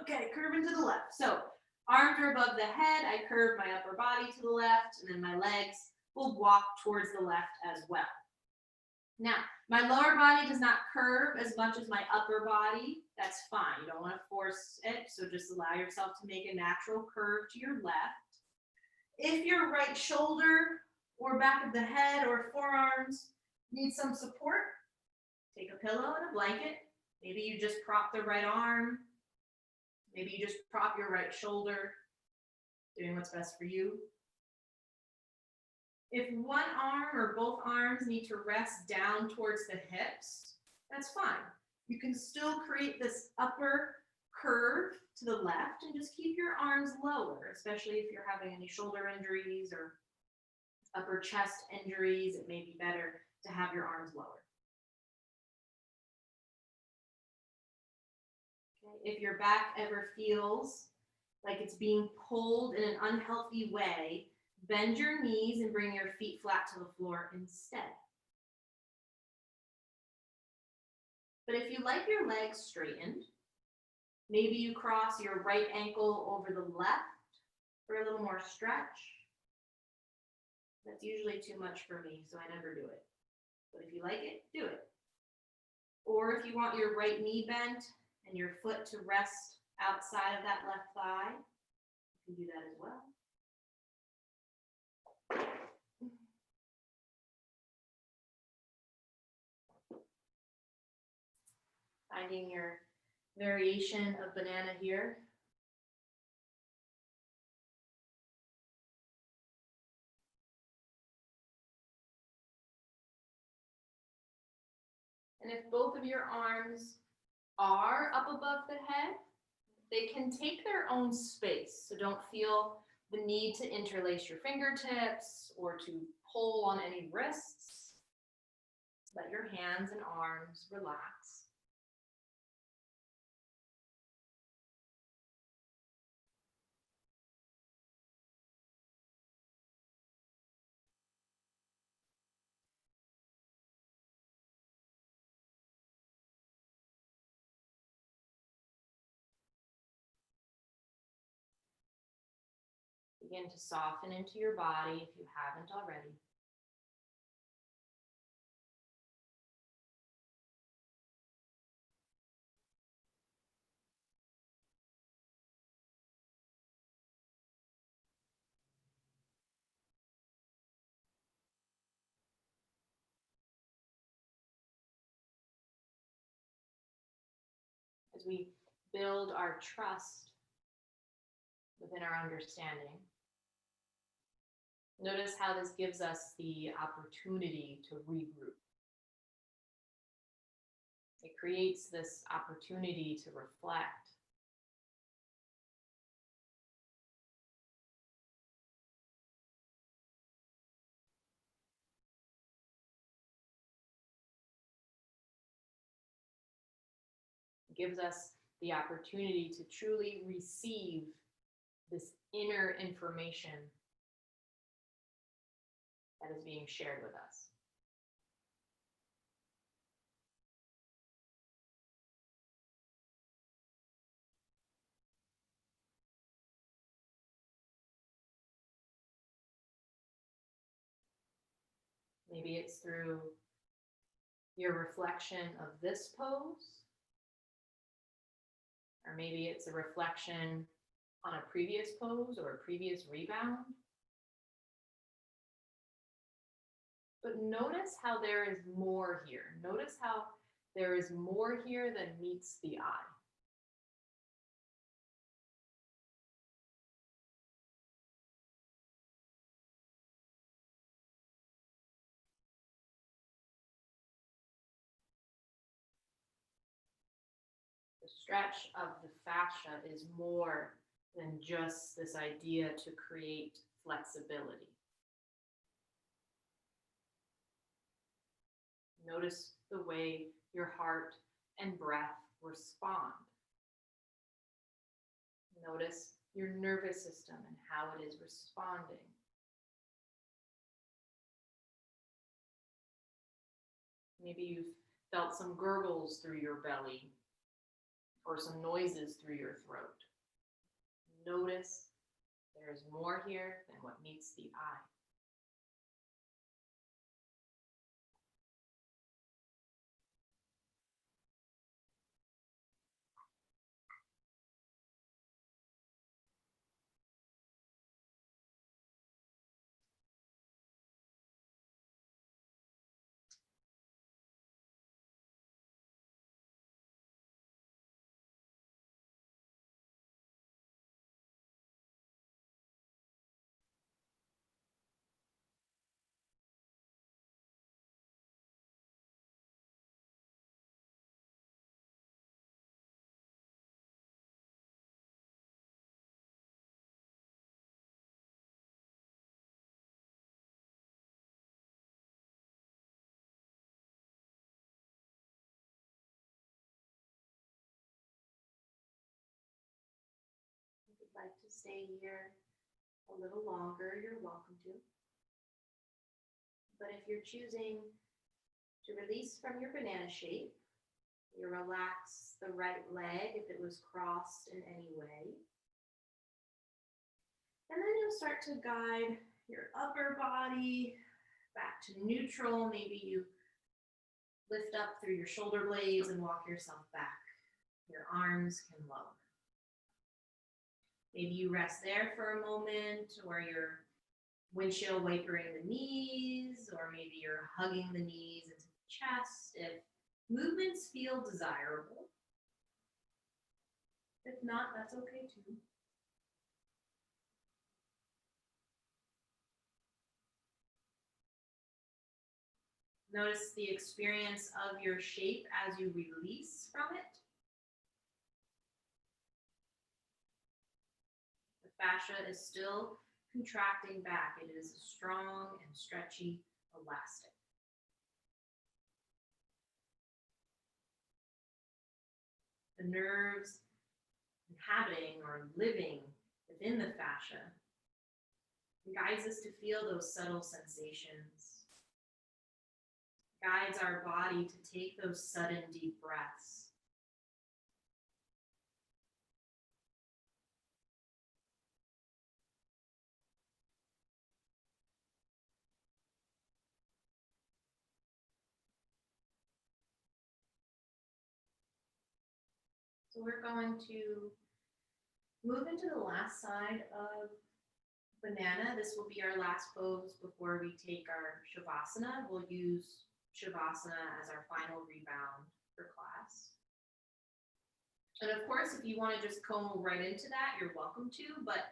S1: Okay, curving to the left. So arms are above the head. I curve my upper body to the left, and then my legs will walk towards the left as well. Now, my lower body does not curve as much as my upper body. That's fine. You don't want to force it, so just allow yourself to make a natural curve to your left. If your right shoulder or back of the head or forearms need some support, take a pillow and a blanket. Maybe you just prop the right arm. Maybe you just prop your right shoulder, doing what's best for you. If one arm or both arms need to rest down towards the hips, that's fine. You can still create this upper curve to the left and just keep your arms lower, especially if you're having any shoulder injuries or upper chest injuries. It may be better to have your arms lower. Okay. If your back ever feels like it's being pulled in an unhealthy way, bend your knees and bring your feet flat to the floor instead. But if you like your legs straightened, maybe you cross your right ankle over the left for a little more stretch. That's usually too much for me, so I never do it. But if you like it, do it. Or if you want your right knee bent and your foot to rest outside of that left thigh, you can do that as well. Finding your variation of banana here. And if both of your arms are up above the head, they can take their own space. So don't feel the need to interlace your fingertips or to pull on any wrists. Let your hands and arms relax. Begin to soften into your body if you haven't already. As we build our trust within our understanding, notice how this gives us the opportunity to regroup. It creates this opportunity to reflect. It gives us the opportunity to truly receive this inner information that is being shared with us. Maybe it's through your reflection of this pose, or maybe it's a reflection on a previous pose or a previous rebound. But notice how there is more here. Notice how there is more here than meets the eye. The stretch of the fascia is more than just this idea to create flexibility. Notice the way your heart and breath respond. Notice your nervous system and how it is responding. Maybe you've felt some gurgles through your belly or some noises through your throat. Notice there is more here than what meets the eye. If you'd like to stay here a little longer, you're welcome to. But if you're choosing to release from your banana shape, you relax the right leg if it was crossed in any way. And then you'll start to guide your upper body back to neutral. Maybe you lift up through your shoulder blades and walk yourself back. Your arms can lower. Maybe you rest there for a moment, or you're windshield wipering the knees, or maybe you're hugging the knees into the chest if movements feel desirable. If not, that's okay too. Notice the experience of your shape as you release from it. The fascia is still contracting back. It is strong and stretchy, elastic. The nerves inhabiting or living within the fascia guides us to feel those subtle sensations, guides our body to take those sudden deep breaths. So we're going to move into the last side of banana. This will be our last pose before we take our Shavasana. We'll use Shavasana as our final rebound for class. And of course, if you want to just comb right into that, you're welcome to. But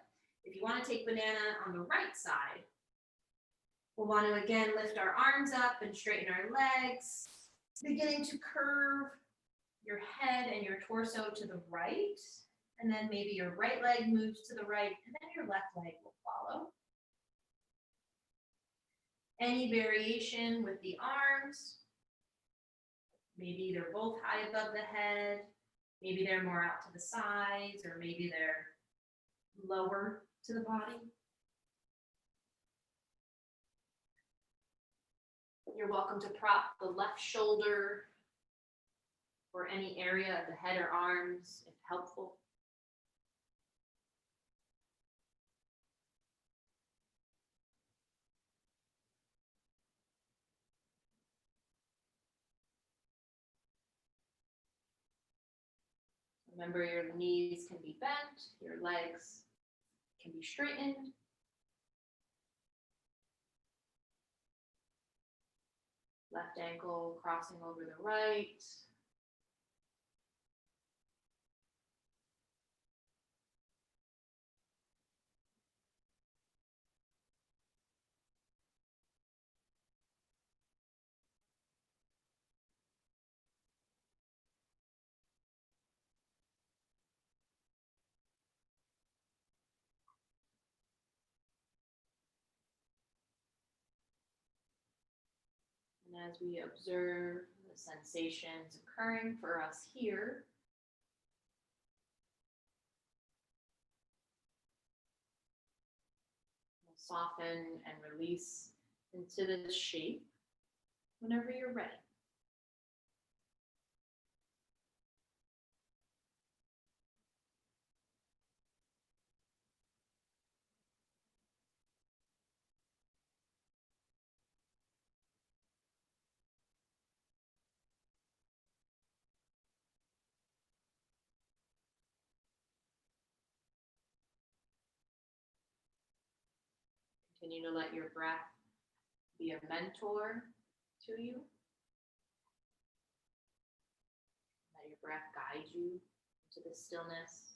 S1: if you want to take banana on the right side, we'll want to again lift our arms up and straighten our legs, beginning to curve your head and your torso to the right. And then maybe your right leg moves to the right, and then your left leg will follow. Any variation with the arms, maybe they're both high above the head, maybe they're more out to the sides, or maybe they're lower to the body. You're welcome to prop the left shoulder or any area of the head or arms if helpful. Remember, your knees can be bent, your legs can be straightened. Left ankle crossing over the right. And as we observe the sensations occurring for us here, we'll soften and release into this shape whenever you're ready. Continue to let your breath be a mentor to you. Let your breath guide you into the stillness.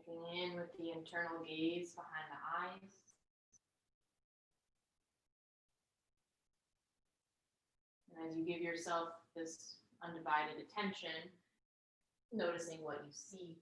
S1: Checking in with the internal gaze behind the eyes. And as you give yourself this undivided attention, noticing what you see.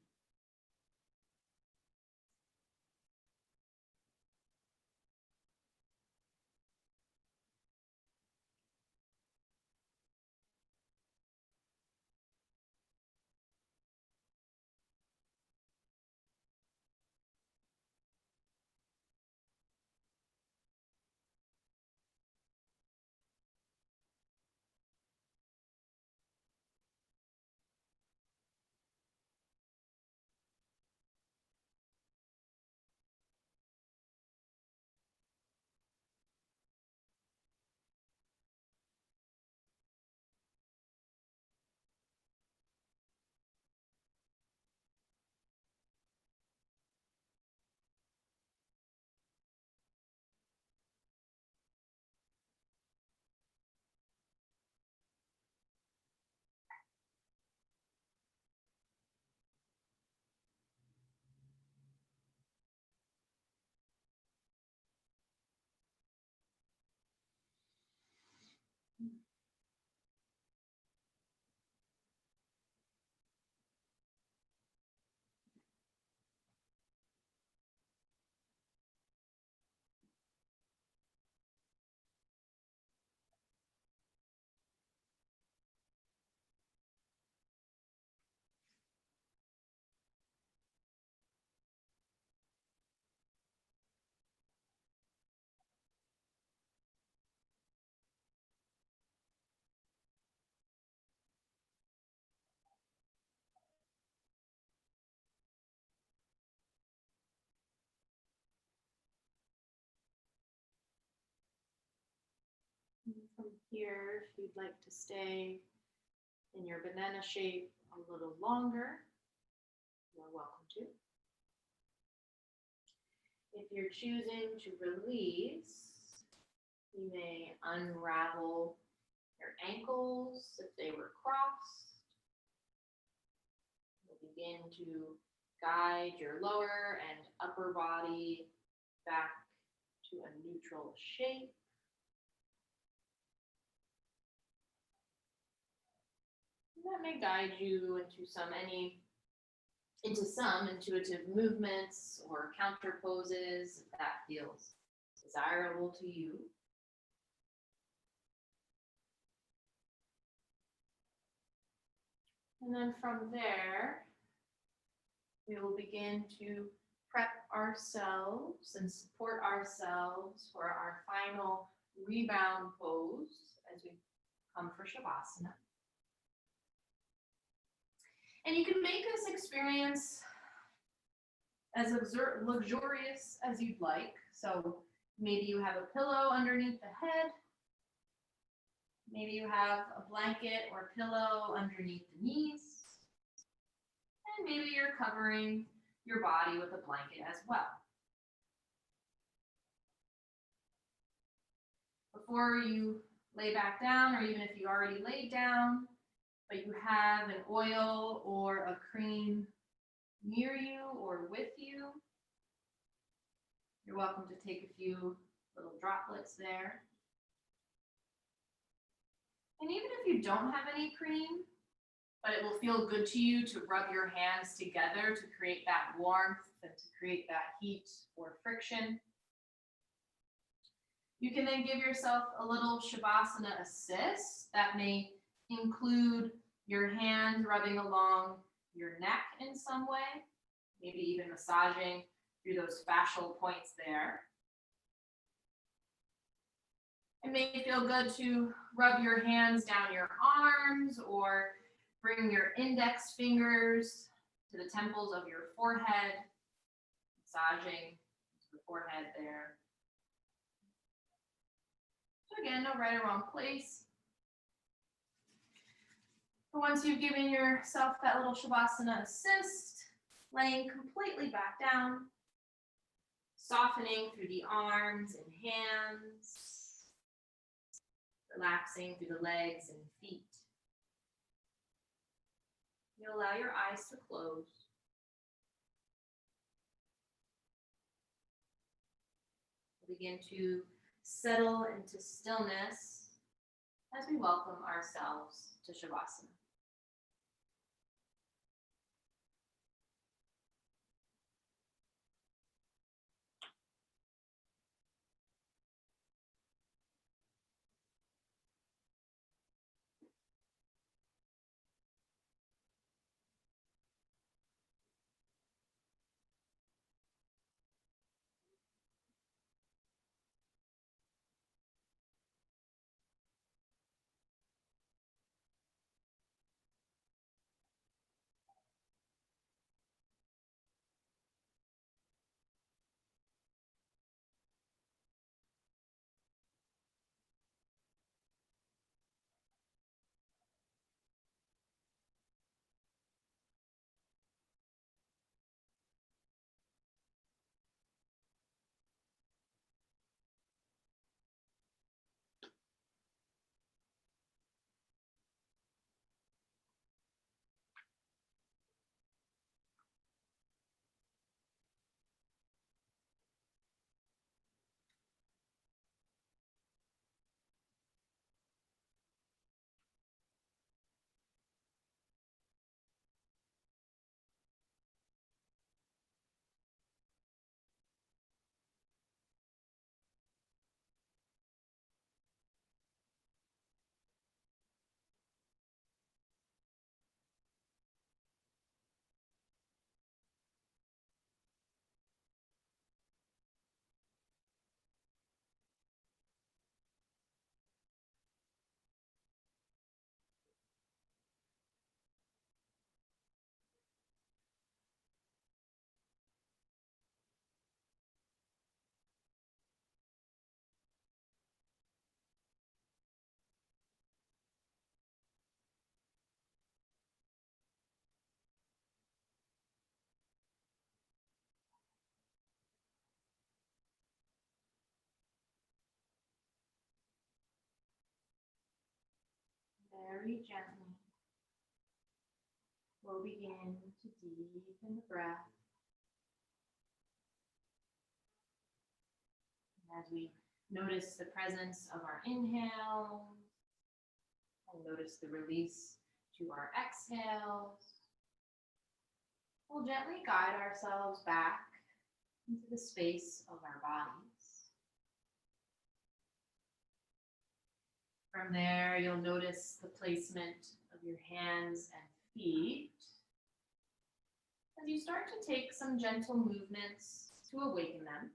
S1: And from here, if you'd like to stay in your banana shape a little longer, you're welcome to. If you're choosing to release, you may unravel your ankles if they were crossed. You'll begin to guide your lower and upper body back to a neutral shape. And that may guide you into some intuitive movements or counter poses if that feels desirable to you. And then from there, we will begin to prep ourselves and support ourselves for our final rebound pose as we come for Shavasana. And you can make this experience as luxurious as you'd like. So maybe you have a pillow underneath the head. Maybe you have a blanket or pillow underneath the knees. And maybe you're covering your body with a blanket as well. Before you lay back down, or even if you already laid down, but you have an oil or a cream near you or with you, you're welcome to take a few little droplets there. And even if you don't have any cream, but it will feel good to you to rub your hands together to create that warmth and to create that heat or friction, you can then give yourself a little Shavasana assist that may include your hands rubbing along your neck in some way, maybe even massaging through those fascial points there. It may feel good to rub your hands down your arms or bring your index fingers to the temples of your forehead, massaging the forehead there. So again, no right or wrong place. But once you've given yourself that little Shavasana assist, laying completely back down, softening through the arms and hands, relaxing through the legs and feet. You allow your eyes to close. We'll begin to settle into stillness as we welcome ourselves to Shavasana. Very gently, we'll begin to deepen the breath. As we notice the presence of our inhales and notice the release to our exhales, we'll gently guide ourselves back into the space of our bodies. From there, you'll notice the placement of your hands and feet as you start to take some gentle movements to awaken them.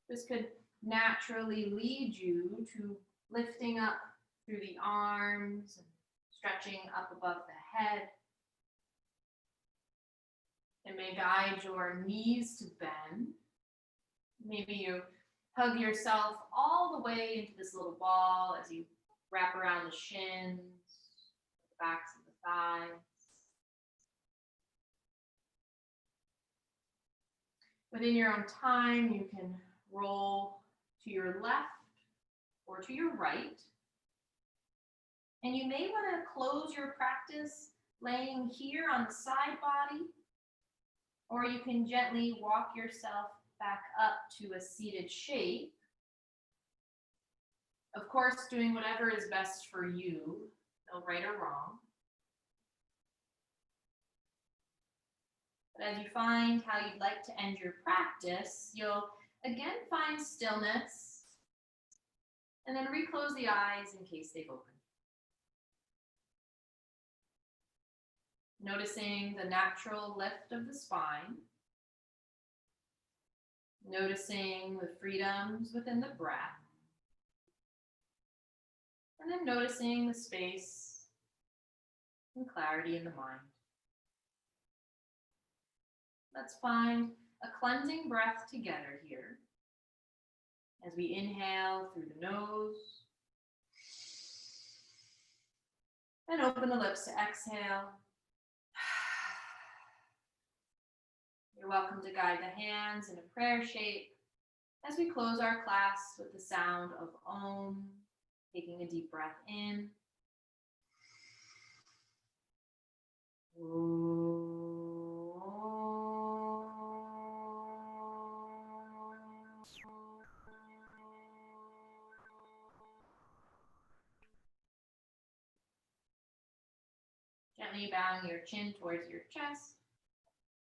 S1: This could naturally lead you to lifting up through the arms and stretching up above the head. It may guide your knees to bend. Maybe you hug yourself all the way into this little ball as you wrap around the shins, the backs of the thighs. Within your own time, you can roll to your left or to your right. And you may want to close your practice laying here on the side body, or you can gently walk yourself back up to a seated shape. Of course, doing whatever is best for you, no right or wrong. But as you find how you'd like to end your practice, you'll again find stillness and then reclose the eyes in case they've opened. Noticing the natural lift of the spine. Noticing the freedoms within the breath. And then noticing the space and clarity in the mind. Let's find a cleansing breath together here. As we inhale through the nose. And open the lips to exhale. You're welcome to guide the hands in a prayer shape as we close our class with the sound of Om, taking a deep breath in. Gently bowing your chin towards your chest.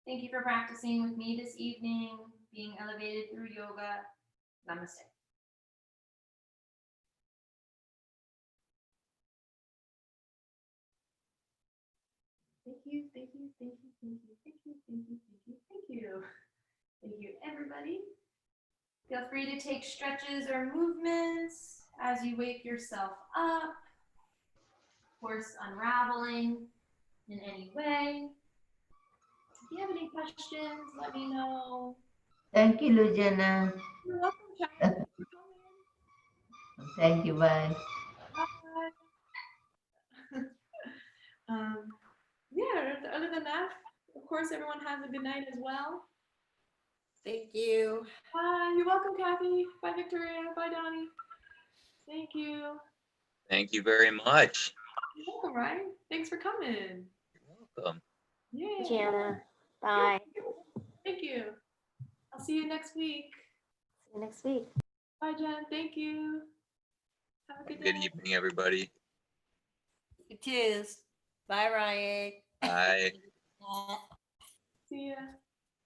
S1: Thank you for practicing with me this evening, being elevated through yoga. Namaste. Thank you, thank you, thank you, thank you, thank you, thank you, thank you, thank you. Thank you, everybody. Feel free to take stretches or movements as you wake yourself up. Of course, unraveling in any way. If you have any questions, let me know.
S2: Thank you, Lucianna.
S1: You're welcome, Chad.
S2: Thank you, bye.
S1: Yeah, other than that, of course, everyone has a good night as well.
S3: Thank you.
S1: Bye. You're welcome, Kathy. Bye, Victoria. Bye, Donnie. Thank you.
S4: Thank you very much.
S1: You're welcome, Ryan. Thanks for coming.
S4: You're welcome.
S1: Yeah.
S3: Lucianna. Bye.
S1: Thank you. I'll see you next week.
S3: See you next week.
S1: Bye, Jen. Thank you. Have a good
S4: Good
S1: day.
S4: evening, everybody.
S3: You too. Bye, Ryan.
S4: Bye.
S1: See ya.